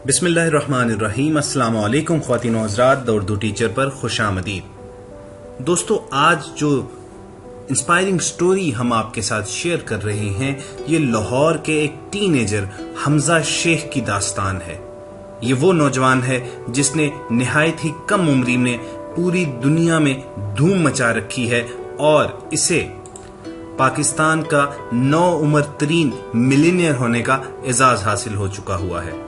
بسم اللہ الرحمن الرحیم۔ السلام علیکم خواتین و حضرات، دا اردو ٹیچر پر خوش آمدید۔ دوستو، آج جو انسپائرنگ سٹوری ہم آپ کے ساتھ شیئر کر رہے ہیں، یہ لاہور کے ایک ٹین ایجر حمزہ شیخ کی داستان ہے۔ یہ وہ نوجوان ہے جس نے نہایت ہی کم عمری میں پوری دنیا میں دھوم مچا رکھی ہے اور اسے پاکستان کا نو عمر ترین ملینئر ہونے کا اعزاز حاصل ہو چکا ہوا ہے۔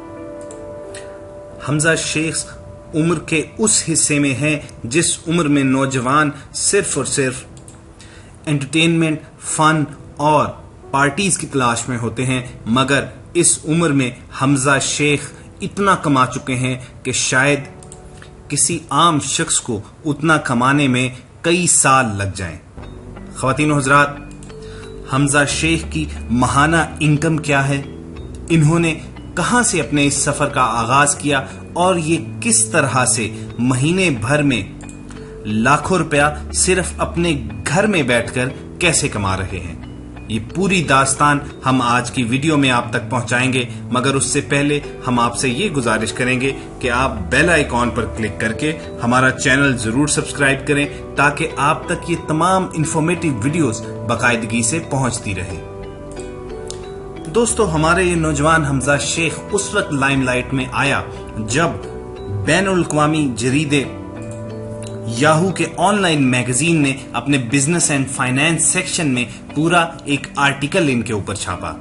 حمزہ شیخ عمر کے اس حصے میں ہیں جس عمر میں نوجوان صرف اور صرف انٹرٹینمنٹ، فن اور پارٹیز کی تلاش میں ہوتے ہیں، مگر اس عمر میں حمزہ شیخ اتنا کما چکے ہیں کہ شاید کسی عام شخص کو اتنا کمانے میں کئی سال لگ جائیں۔ خواتین و حضرات، حمزہ شیخ کی ماہانہ انکم کیا ہے، انہوں نے کہاں سے اپنے اس سفر کا آغاز کیا اور یہ کس طرح سے مہینے بھر میں لاکھوں روپیہ صرف اپنے گھر میں بیٹھ کر کیسے کما رہے ہیں، یہ پوری داستان ہم آج کی ویڈیو میں آپ تک پہنچائیں گے۔ مگر اس سے پہلے ہم آپ سے یہ گزارش کریں گے کہ آپ بیل آئیکن پر کلک کر کے ہمارا چینل ضرور سبسکرائب کریں تاکہ آپ تک یہ تمام انفارمیٹو ویڈیوز باقاعدگی سے پہنچتی رہیں۔ دوستو، ہمارے یہ نوجوان حمزہ شیخ اس وقت لائم لائٹ میں آیا جب بین الاقوامی جریدے یاہو کے آن لائن میگزین نے اپنے بزنس اینڈ فائنانس سیکشن میں پورا ایک آرٹیکل ان کے اوپر چھاپا۔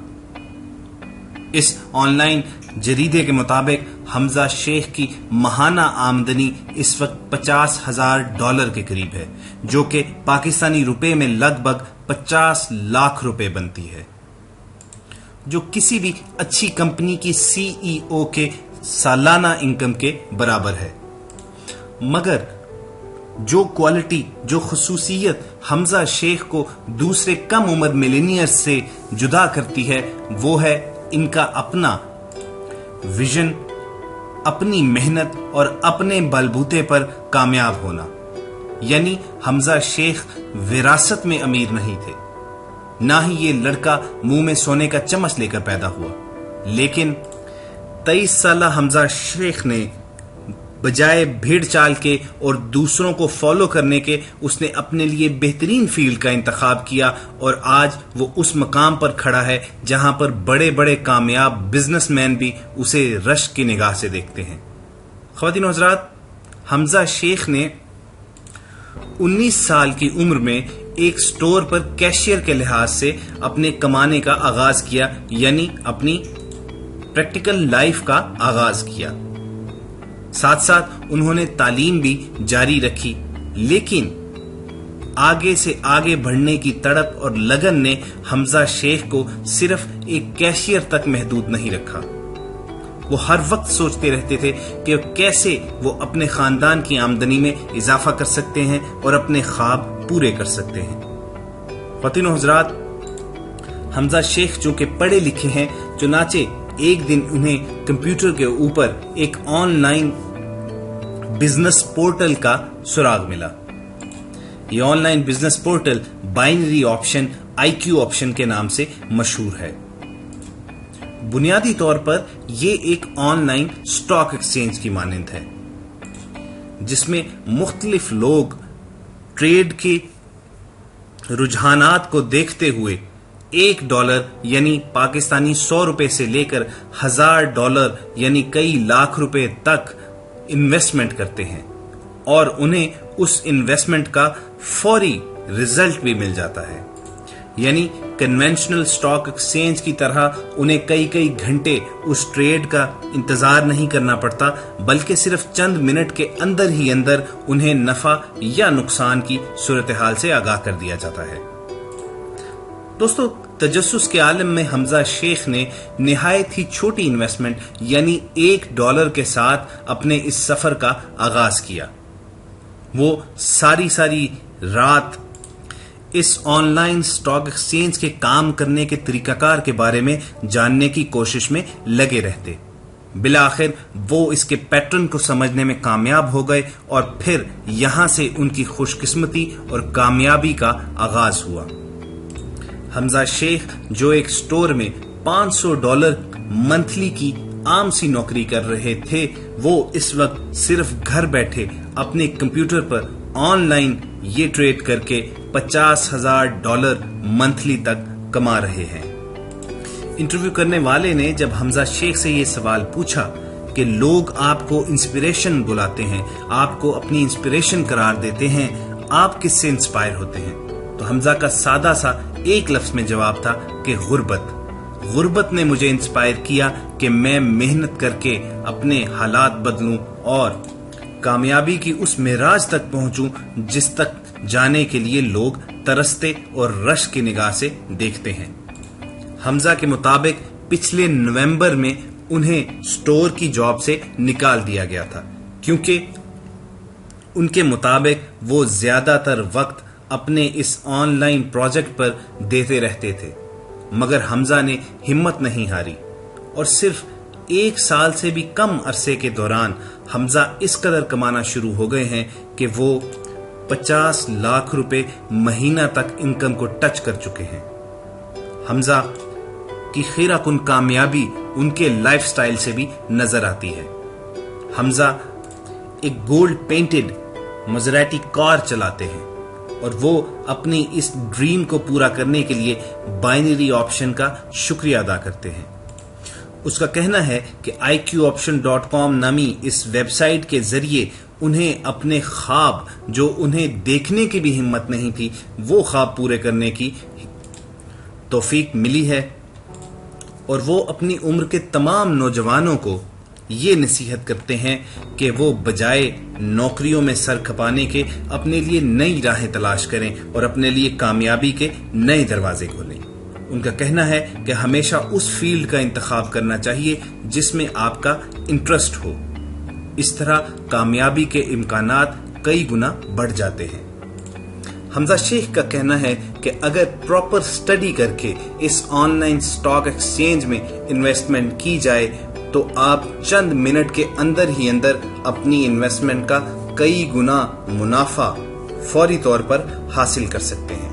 اس آن لائن جریدے کے مطابق حمزہ شیخ کی ماہانہ آمدنی اس وقت $50,000 کے قریب ہے، جو کہ پاکستانی روپے میں لگ بھگ 50 لاکھ روپے بنتی ہے، جو کسی بھی اچھی کمپنی کی CEO کے سالانہ انکم کے برابر ہے۔ مگر جو کوالٹی، جو خصوصیت حمزہ شیخ کو دوسرے کم عمر ملینئر سے جدا کرتی ہے، وہ ہے ان کا اپنا ویژن، اپنی محنت اور اپنے بلبوتے پر کامیاب ہونا۔ یعنی حمزہ شیخ وراثت میں امیر نہیں تھے، نہ ہی یہ لڑکا منہ میں سونے کا چمچ لے کر پیدا ہوا، لیکن 23 سالہ حمزہ شیخ نے بجائے بھیڑ چال کے اور دوسروں کو فالو کرنے کے اس نے اپنے لیے بہترین فیلڈ کا انتخاب کیا اور آج وہ اس مقام پر کھڑا ہے جہاں پر بڑے بڑے کامیاب بزنس مین بھی اسے رشک کی نگاہ سے دیکھتے ہیں۔ خواتین و حضرات، حمزہ شیخ نے 19 سال کی عمر میں ایک سٹور پر کیشیئر کے لحاظ سے اپنے کمانے کا آغاز کیا، یعنی اپنی پریکٹیکل لائف کا آغاز کیا۔ ساتھ ساتھ انہوں نے تعلیم بھی جاری رکھی، لیکن آگے سے آگے بڑھنے کی تڑپ اور لگن نے حمزہ شیخ کو صرف ایک کیشیئر تک محدود نہیں رکھا۔ وہ ہر وقت سوچتے رہتے تھے کہ کیسے وہ اپنے خاندان کی آمدنی میں اضافہ کر سکتے ہیں اور اپنے خواب پورے کر سکتے ہیں۔ خواتین و حضرات، حمزہ شیخ جو کہ پڑھے لکھے ہیں، چنانچہ ایک دن انہیں کمپیوٹر کے اوپر ایک آن لائن بزنس پورٹل کا سراغ ملا۔ یہ on line business portal binary option IQ option کے نام سے مشہور ہے۔ بنیادی طور پر یہ ایک آن لائن سٹاک ایکسچینج کی مانند ہے، جس میں مختلف لوگ ٹریڈ کے رجحانات کو دیکھتے ہوئے $1 یعنی پاکستانی 100 روپے سے لے کر $1000 یعنی کئی لاکھ روپے تک انویسٹمنٹ کرتے ہیں اور انہیں اس انویسٹمنٹ کا فوری رزلٹ بھی مل جاتا ہے۔ یعنی کنونشنل سٹاک ایکسچینج کی طرح انہیں کئی گھنٹے اس ٹریڈ کا انتظار نہیں کرنا پڑتا، بلکہ صرف چند منٹ کے اندر ہی اندر انہیں نفع یا نقصان کی صورتحال سے آگاہ کر دیا جاتا ہے۔ دوستو، تجسس کے عالم میں حمزہ شیخ نے نہایت ہی چھوٹی انویسٹمنٹ یعنی $1 کے ساتھ اپنے اس سفر کا آغاز کیا۔ وہ ساری رات اس آن لائن سٹاک ایکسچینج کے کام کرنے کے طریقہ کار کے بارے میں جاننے کی کوشش میں لگے رہتے۔ بالآخر وہ اس کے پیٹرن کو سمجھنے میں کامیاب ہو گئے اور پھر یہاں سے ان کی خوش قسمتی اور کامیابی کا آغاز ہوا۔ حمزہ شیخ جو ایک سٹور میں $500 منتھلی کی عام سی نوکری کر رہے تھے وہ اس وقت صرف گھر بیٹھے اپنے کمپیوٹر پر آن لائن یہ ٹریڈ کر کے $50,000 منتھلی تک کما رہے ہیں۔ انٹرویو کرنے والے نے جب حمزہ شیخ سے یہ سوال پوچھا کہ لوگ آپ کو انسپریشن بلاتے ہیں، آپ کو اپنی انسپریشن قرار دیتے ہیں، آپ کس سے انسپائر ہوتے ہیں، تو حمزہ کا سادہ سا ایک لفظ میں جواب تھا کہ غربت نے مجھے انسپائر کیا کہ میں محنت کر کے اپنے حالات بدلوں اور کامیابی کی اس معراج تک پہنچوں جس تک جانے کے لیے لوگ ترستے اور رش کی نگاہ سے دیکھتے ہیں۔ حمزہ کے مطابق پچھلے نومبر میں انہیں سٹور کی جاب سے نکال دیا گیا تھا کیونکہ ان کے مطابق وہ زیادہ تر وقت اپنے اس آن لائن پروجیکٹ پر دیتے رہتے تھے، مگر حمزہ نے ہمت نہیں ہاری اور صرف 1 سال سے بھی کم عرصے کے دوران حمزہ اس قدر کمانا شروع ہو گئے ہیں کہ وہ 50 لاکھ روپے مہینہ تک انکم کو ٹچ کر چکے ہیں۔ حمزہ کی خیرہ کن کامیابی ان کے لائف سٹائل سے بھی نظر آتی ہے۔ حمزہ ایک گولڈ پینٹڈ مزراٹی کار چلاتے ہیں اور وہ اپنی اس ڈریم کو پورا کرنے کے لیے بائنری آپشن کا شکریہ ادا کرتے ہیں۔ اس کا کہنا ہے کہ iqoption.com نامی اس ویب سائٹ کے ذریعے انہیں اپنے خواب جو انہیں دیکھنے کی بھی ہمت نہیں تھی وہ خواب پورے کرنے کی توفیق ملی ہے، اور وہ اپنی عمر کے تمام نوجوانوں کو یہ نصیحت کرتے ہیں کہ وہ بجائے نوکریوں میں سر کھپانے کے اپنے لیے نئی راہیں تلاش کریں اور اپنے لیے کامیابی کے نئے دروازے کھولیں۔ ان کا کہنا ہے کہ ہمیشہ اس فیلڈ کا انتخاب کرنا چاہیے جس میں آپ کا انٹرسٹ ہو، اس طرح کامیابی کے امکانات کئی گنا بڑھ جاتے ہیں۔ حمزہ شیخ کا کہنا ہے کہ اگر پراپر سٹڈی کر کے اس آن لائن سٹاک ایکسچینج میں انویسٹمنٹ کی جائے تو آپ چند منٹ کے اندر ہی اندر اپنی انویسٹمنٹ کا کئی گنا منافع فوری طور پر حاصل کر سکتے ہیں۔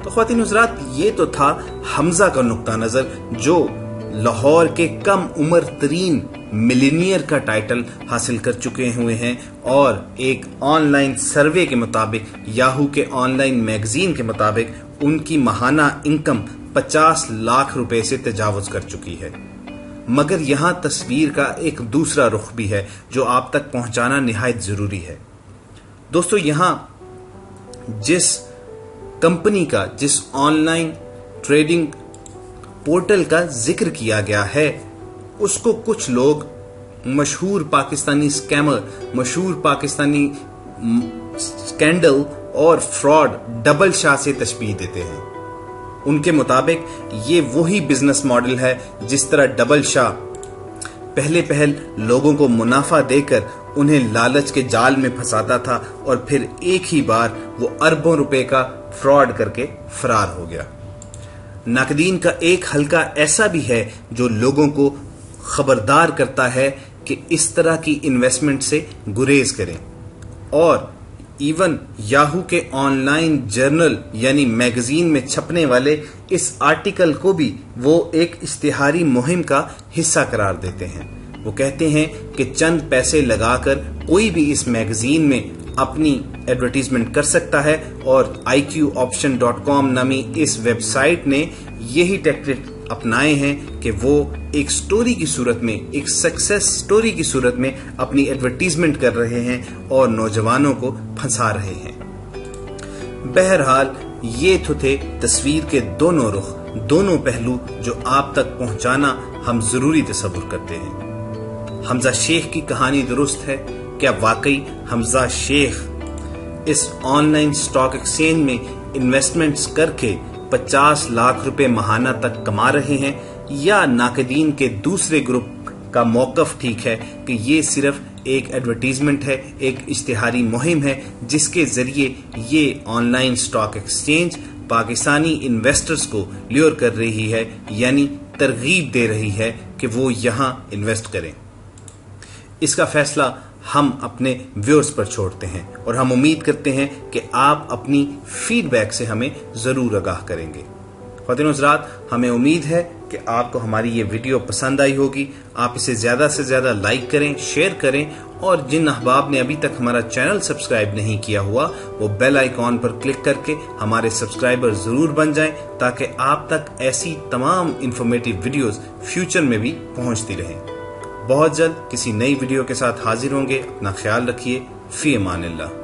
تو خواتین حضرات، یہ تو تھا حمزہ کا نقطہ نظر جو لاہور کے کم عمر ترین ملینئر کا ٹائٹل حاصل کر چکے ہوئے ہیں، اور ایک آن لائن سروے کے مطابق، یاہو کے آن لائن میگزین کے مطابق ان کی ماہانہ انکم 50 لاکھ روپے سے تجاوز کر چکی ہے۔ مگر یہاں تصویر کا ایک دوسرا رخ بھی ہے جو آپ تک پہنچانا نہایت ضروری ہے۔ دوستو، یہاں جس کمپنی کا، جس آن لائن ٹریڈنگ پورٹل کا ذکر کیا گیا ہے، اس کو کچھ لوگ مشہور پاکستانی اسکیمر، مشہور پاکستانی اسکینڈل اور فراڈ ڈبل شاہ سے تشبیہ دیتے ہیں۔ ان کے مطابق یہ وہی بزنس ماڈل ہے جس طرح ڈبل شاہ پہل لوگوں کو منافع دے کر انہیں لالچ کے جال میں پھنساتا تھا اور پھر ایک ہی بار وہ اربوں روپے کا فراڈ کر کے فرار ہو گیا۔ ناقدین کا ایک حلقہ ایسا بھی ہے جو لوگوں کو خبردار کرتا ہے کہ اس طرح کی انویسٹمنٹ سے گریز کریں، اور ایون یاہو کے آن لائن جرنل یعنی میگزین میں چھپنے والے اس آرٹیکل کو بھی وہ ایک اشتہاری مہم کا حصہ قرار دیتے ہیں۔ وہ کہتے ہیں کہ چند پیسے لگا کر کوئی بھی اس میگزین میں اپنی ایڈورٹیزمنٹ کر سکتا ہے، اور iqoption.com نامی اس ویب سائٹ نے یہی ٹیکٹک اپنائے ہیں کہ وہ ایک سٹوری کی صورت میں، ایک سکسیس سٹوری کی صورت میں اپنی ایڈورٹیزمنٹ کر رہے ہیں اور نوجوانوں کو پھنسا رہے ہیں۔ بہرحال یہ تو تھے تصویر کے دونوں رخ، دونوں پہلو جو آپ تک پہنچانا ہم ضروری تصور کرتے ہیں۔ حمزہ شیخ کی کہانی درست ہے؟ کیا واقعی حمزہ شیخ اس آن لائن سٹاک ایکسچینج میں انویسٹمنٹس کر کے 50 لاکھ روپے ماہانہ تک کما رہے ہیں، یا ناقدین کے دوسرے گروپ کا موقف ٹھیک ہے کہ یہ صرف ایک ایڈورٹیزمنٹ ہے، ایک اشتہاری مہم ہے جس کے ذریعے یہ on line stock exchange Pakistani investors کو لیور کر رہی ہے، یعنی ترغیب دے رہی ہے کہ وہ یہاں انویسٹ کریں؟ اس کا فیصلہ ہم اپنے ویورز پر چھوڑتے ہیں، اور ہم امید کرتے ہیں کہ آپ اپنی فیڈ بیک سے ہمیں ضرور آگاہ کریں گے۔ خواتین و حضرات، ہمیں امید ہے کہ آپ کو ہماری یہ ویڈیو پسند آئی ہوگی. آپ اسے زیادہ سے زیادہ لائک کریں، شیئر کریں، اور جن احباب نے ابھی تک ہمارا چینل سبسکرائب نہیں کیا ہوا وہ بیل آئیکن پر کلک کر کے ہمارے سبسکرائبر ضرور بن جائیں تاکہ آپ تک ایسی تمام انفارمیٹو ویڈیوز فیوچر میں بھی پہنچتی رہیں. بہت جلد کسی نئی ویڈیو کے ساتھ حاضر ہوں گے. اپنا خیال رکھیے. فی امان اللہ.